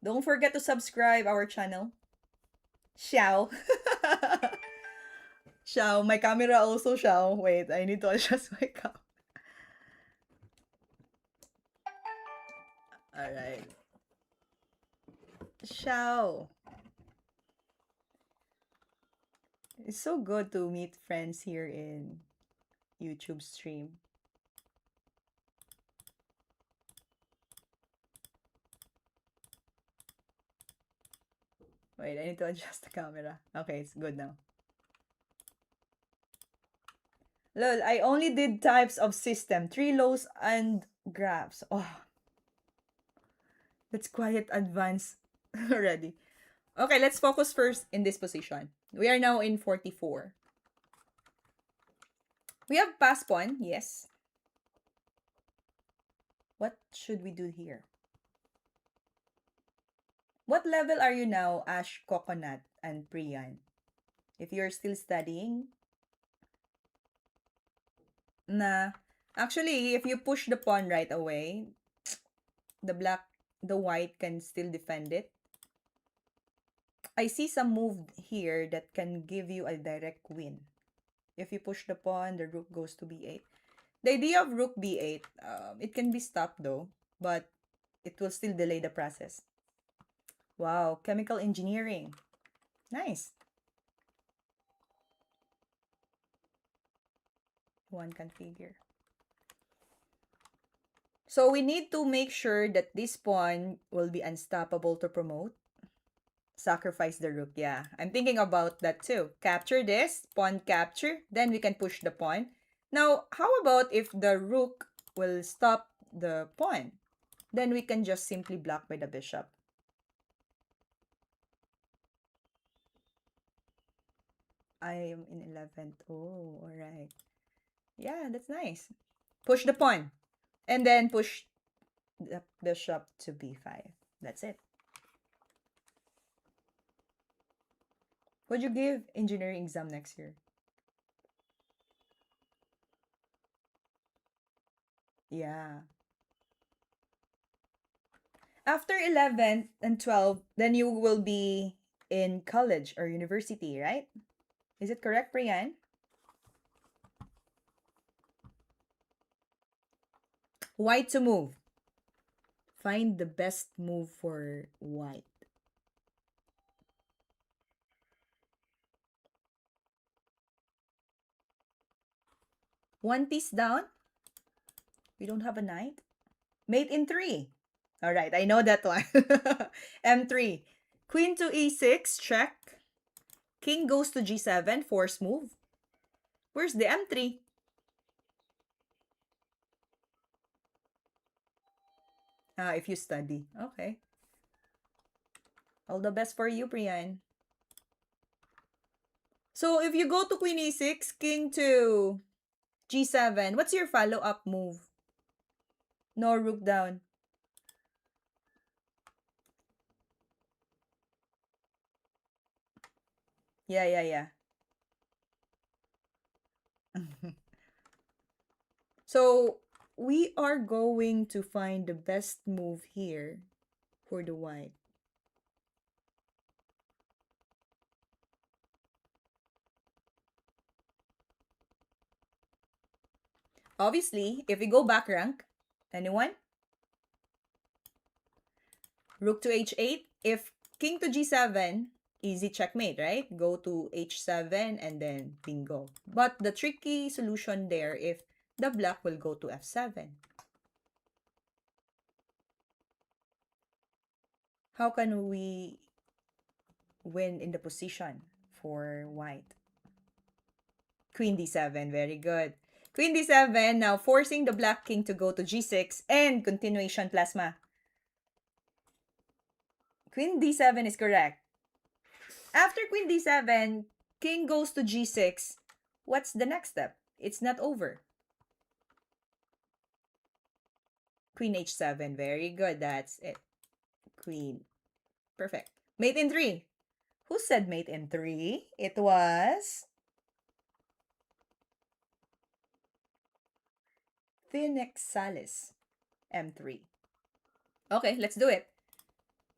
Don't forget to subscribe our channel. Xiao. Xiao. My camera also Xiao. Wait, I need to adjust my camera. Alright. Xiao. It's so good to meet friends here in YouTube stream. Wait, I need to adjust the camera. Okay, it's good now. Lol, I only did types of system, 3 laws and graphs. Oh, that's quite advanced already. Okay, let's focus first in this position. We are now in 44. We have pass pawn, yes. What should we do here? What level are you now, Ash, Coconut, and Priyan? If you're still studying, nah. Actually, if you push the pawn right away, the white can still defend it. I see some move here that can give you a direct win. If you push the pawn, the rook goes to b8. The idea of rook b8, it can be stopped though, but it will still delay the process. Wow, chemical engineering. Nice. One configure. So we need to make sure that this pawn will be unstoppable to promote. Sacrifice the rook, yeah. I'm thinking about that too. Capture this, pawn capture, then we can push the pawn. Now, how about if the rook will stop the pawn? Then we can just simply block by the bishop. I am in 11th. Oh, alright. Yeah, that's nice. Push the pawn. And then push the bishop to b5. That's it. Would you give engineering exam next year? Yeah. After 11 and 12, then you will be in college or university, right? Is it correct, Brian? White to move. Find the best move for white. One piece down. We don't have a knight. Mate in 3. All right, I know that one. M3. Queen to E6, check. King goes to G7, force move. Where's the M3? Ah, if you study. Okay. All the best for you, Brian. So if you go to Queen E6, King to G7, what's your follow-up move? No rook down. Yeah, yeah, yeah. So we are going to find the best move here for the white. Obviously, if we go back rank, anyone? Rook to H8. If King to G7, easy checkmate, right? Go to H7 and then bingo. But the tricky solution there, if the black will go to F7. How can we win in the position for white? Queen D7, very good. Queen D7, now forcing the black king to go to G6 and continuation plasma. Queen D7 is correct. After Queen D7, king goes to G6. What's the next step? It's not over. Queen H7, very good. That's it. Queen. Perfect. Mate in 3. Who said mate in 3? It was Phoenix Salis. M3. Okay, let's do it.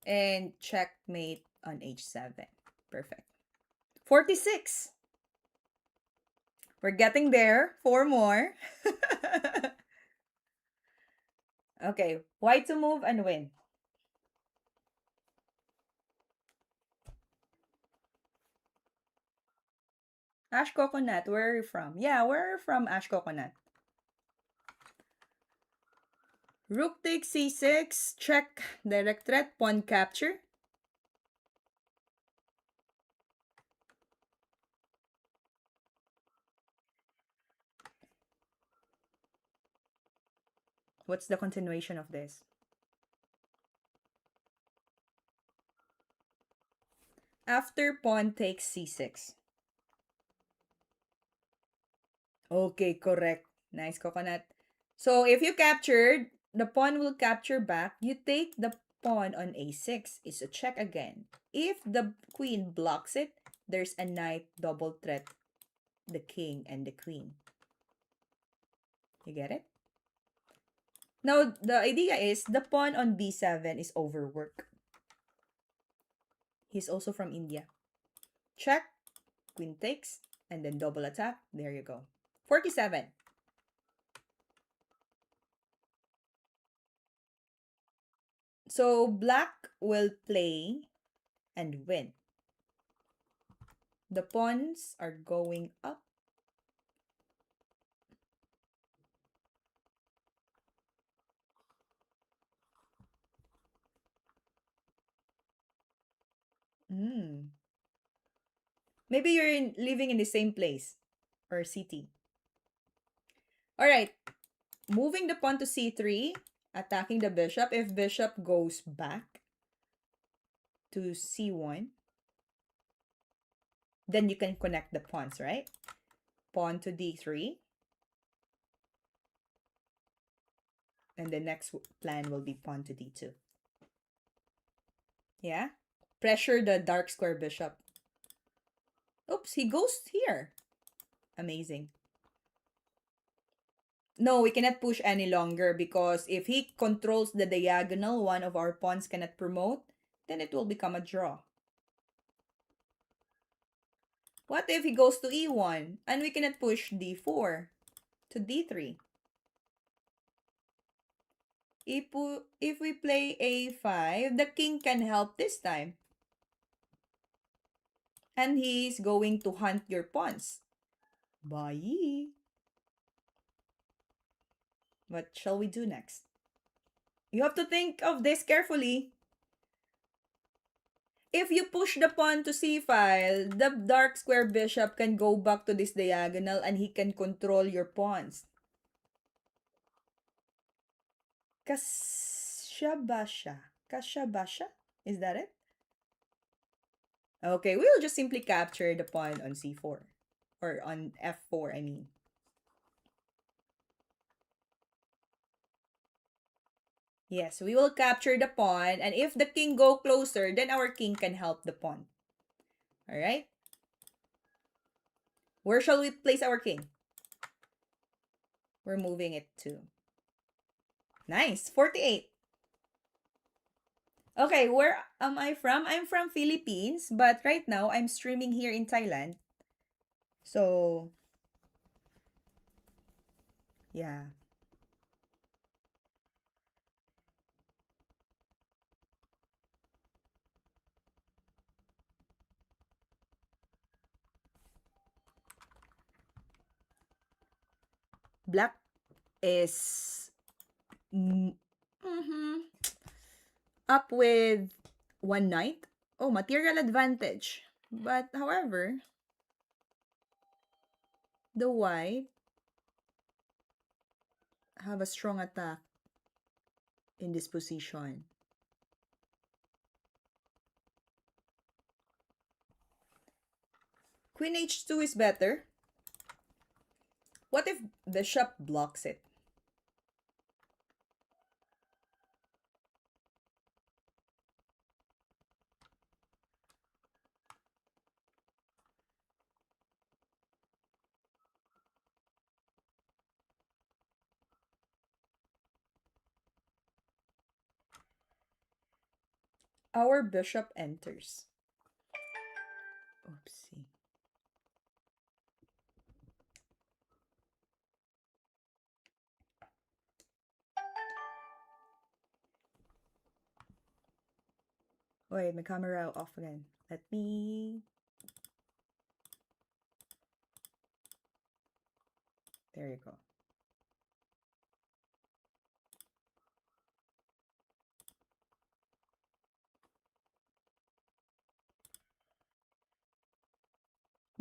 And checkmate on H7. Perfect. 46. We're getting there. 4 more. Okay, white to move and win. Ash Coconut, where are you from? Yeah, where are you from, Ash Coconut? Rook takes c6, check, direct threat, pawn capture. What's the continuation of this? After pawn takes c6. Okay, correct. Nice, Coconut. So if you captured, the pawn will capture back. You take the pawn on a6. It's a check again. If the queen blocks it, there's a knight double threat, the king and the queen. You get it? Now, the idea is the pawn on b7 is overworked. He's also from India. Check, queen takes, and then double attack. There you go. 47. So, black will play and win. The pawns are going up. Mm. Maybe you're living in the same place or city. All right. Moving the pawn to c3, attacking the bishop. If bishop goes back to c1, then you can connect the pawns, right? Pawn to d3. And the next plan will be pawn to d2. Yeah? Pressure the dark square bishop. Oops, he goes here. Amazing. No, we cannot push any longer because if he controls the diagonal, one of our pawns cannot promote, then it will become a draw. What if he goes to e1 and we cannot push d4 to d3? If we play a5, the king can help this time. And he's going to hunt your pawns. Bye. What shall we do next? You have to think of this carefully. If you push the pawn to c5, the dark square bishop can go back to this diagonal and he can control your pawns. Kashabasha. Kashabasha? Is that it? Okay, we will just simply capture the pawn on c4. Or on f4, I mean. Yes, we will capture the pawn, and if the king go closer, then our king can help the pawn. Alright? Where shall we place our king? We're moving it to. Nice, 48. Okay, where am I from? I'm from Philippines, but right now I'm streaming here in Thailand. So, yeah. Black is up with one knight. Oh, material advantage. But however, the white have a strong attack in this position. Queen h2 is better. What if bishop blocks it? Our bishop enters. Oopsie. Wait, my camera off again. Let me... There you go.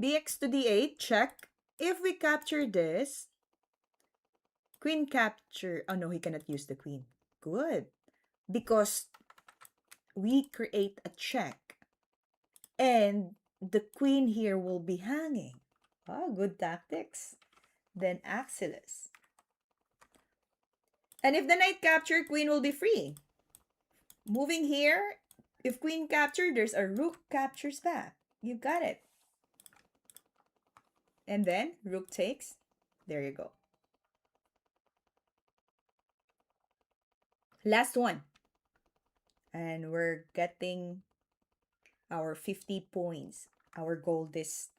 Bx to d8, check. If we capture this, queen capture... Oh no, he cannot use the queen. Good. Because we create a check. And the queen here will be hanging. Oh, good tactics. Then Axilus. And if the knight capture, queen will be free. Moving here, if queen capture, there's a rook captures back. You got it. And then rook takes. There you go. Last one. And we're getting our 50 points. Our goal this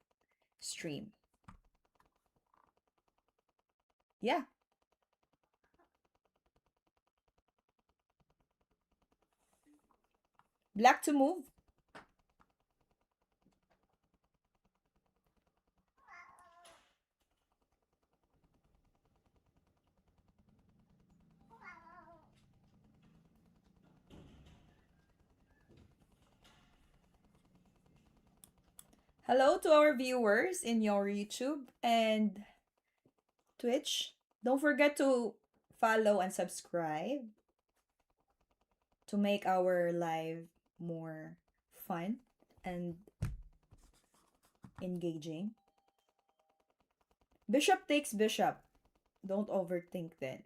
stream. Yeah. Black to move. Hello to our viewers in your YouTube and Twitch. Don't forget to follow and subscribe to make our live more fun and engaging. Bishop takes bishop. Don't overthink then.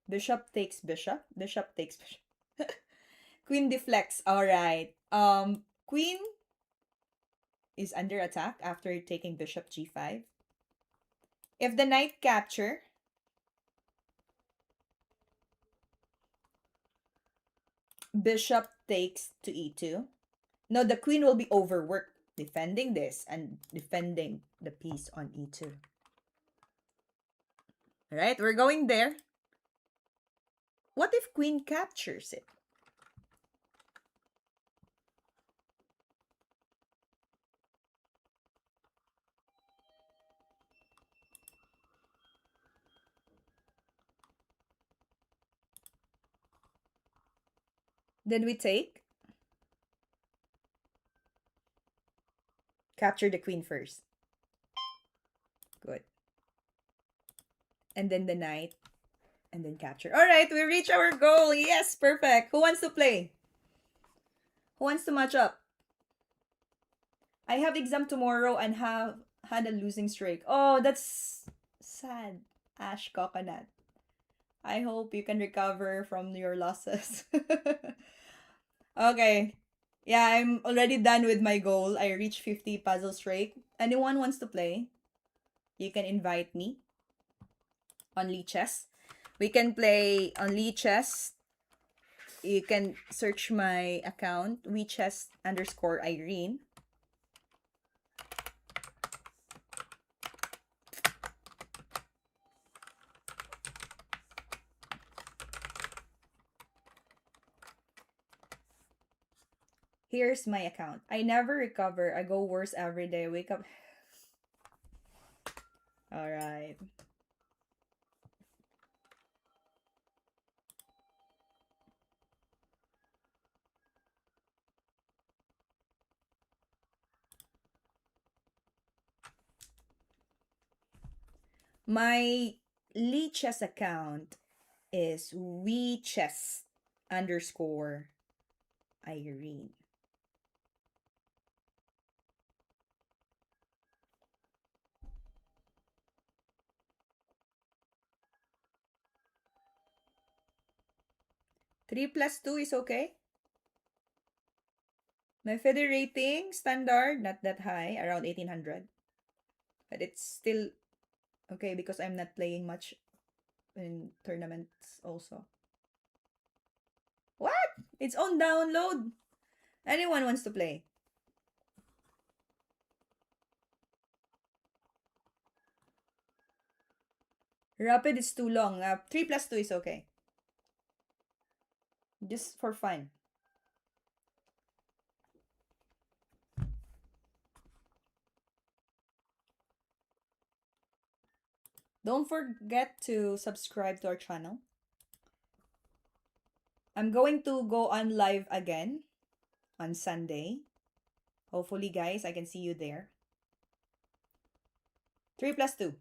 Bishop takes bishop. Bishop takes bishop. Queen deflects. All right. Queen is under attack after taking bishop g5. If the knight capture, bishop takes to e2. No, the queen will be overworked defending this and defending the piece on e2. All right, we're going there. What if queen captures it? Then we take, capture the queen first. Good. And then the knight, and then capture. All right, we reach our goal. Yes, perfect. Who wants to play? Who wants to match up? I have exam tomorrow and have had a losing streak. Oh, that's sad. Ash Coconut. I hope you can recover from your losses. Okay. Yeah, I'm already done with my goal. I reached 50 puzzle streak. Anyone wants to play? You can invite me on Chess. We can play on Chess. You can search my account, WeChess_Irene. Here's my account. I never recover. I go worse every day. Wake up. All right. My Chess account is WeChess_Irene. 3+2 is okay. My FIDE rating, standard, not that high, around 1800. But it's still okay because I'm not playing much in tournaments also. What? It's on download. Anyone wants to play? Rapid is too long. 3+2 is okay. Just for fun. Don't forget to subscribe to our channel. I'm going to go on live again on Sunday. Hopefully, guys, I can see you there. 3+2.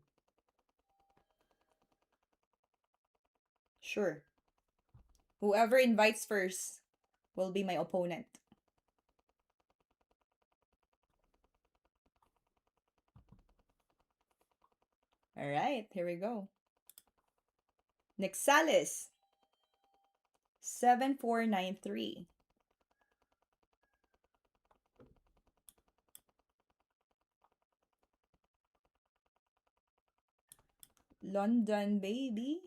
Sure. Whoever invites first will be my opponent. All right, here we go. Nexalis 7493. London baby.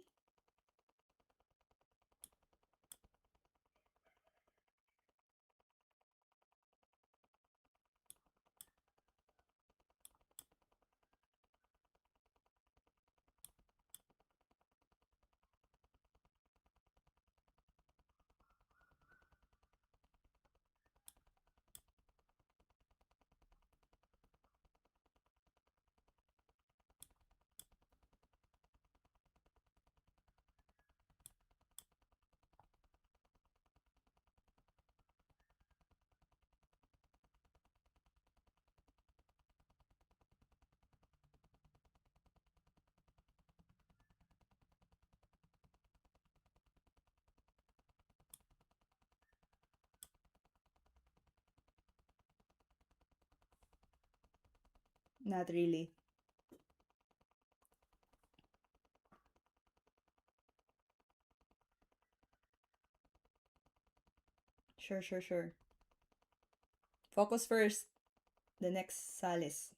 Not really. Sure, sure, sure. Focus first. The next Salis.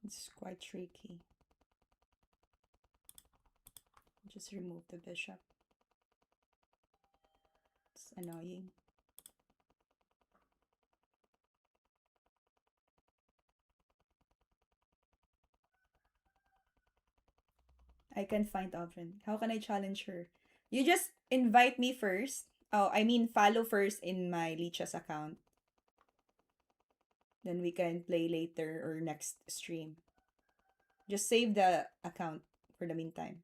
It's quite tricky. Just remove the bishop. It's annoying. I can find option. How can I challenge her? You just invite me first. Oh, I mean follow first in my Licha's account. Then we can play later or next stream. Just save the account for the meantime.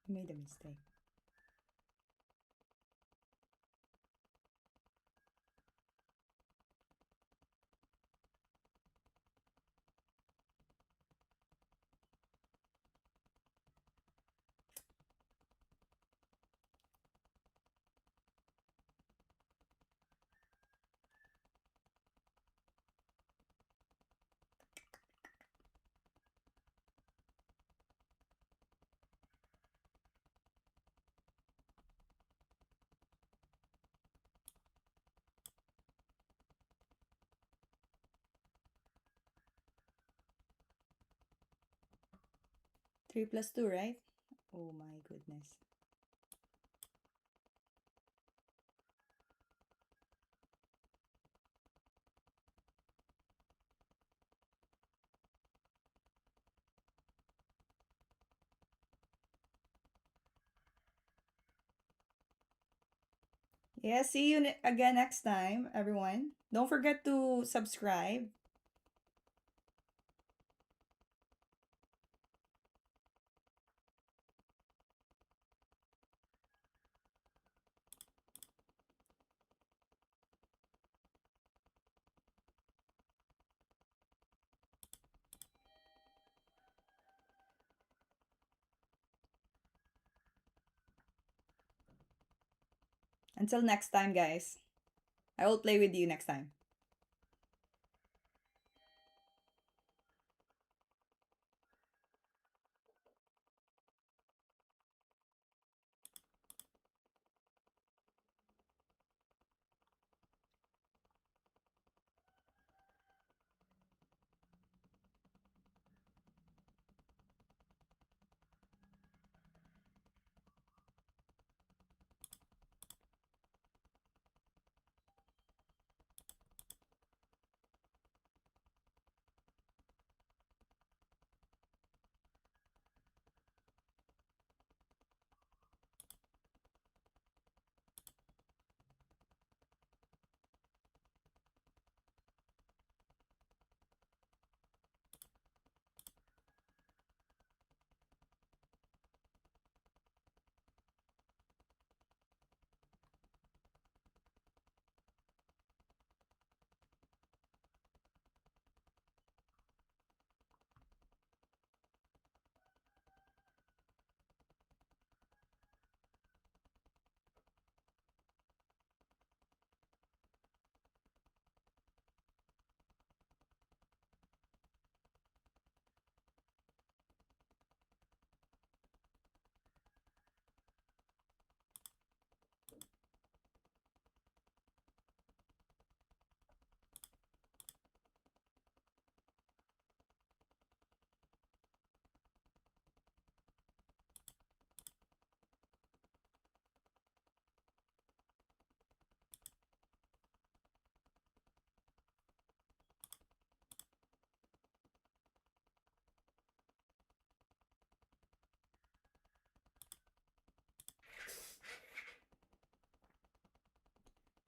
I made a mistake. Three plus two, right? Oh my goodness. Yeah, see you again next time, everyone. Don't forget to subscribe. Until next time, guys. I will play with you next time.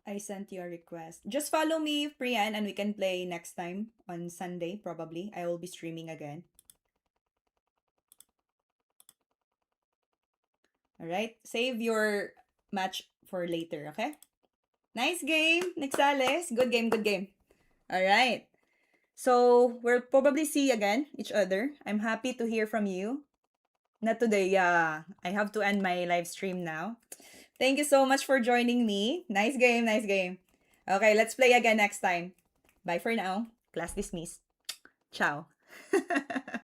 I sent you a request. Just follow me, Priyan, and we can play next time on Sunday, probably. I will be streaming again. Alright? Save your match for later, okay? Nice game, Nixales. Good game, good game. Alright. So, we'll probably see again each other. I'm happy to hear from you. Not today, yeah. I have to end my live stream now. Thank you so much for joining me. Nice game, nice game. Okay, let's play again next time. Bye for now. Class dismissed. Ciao.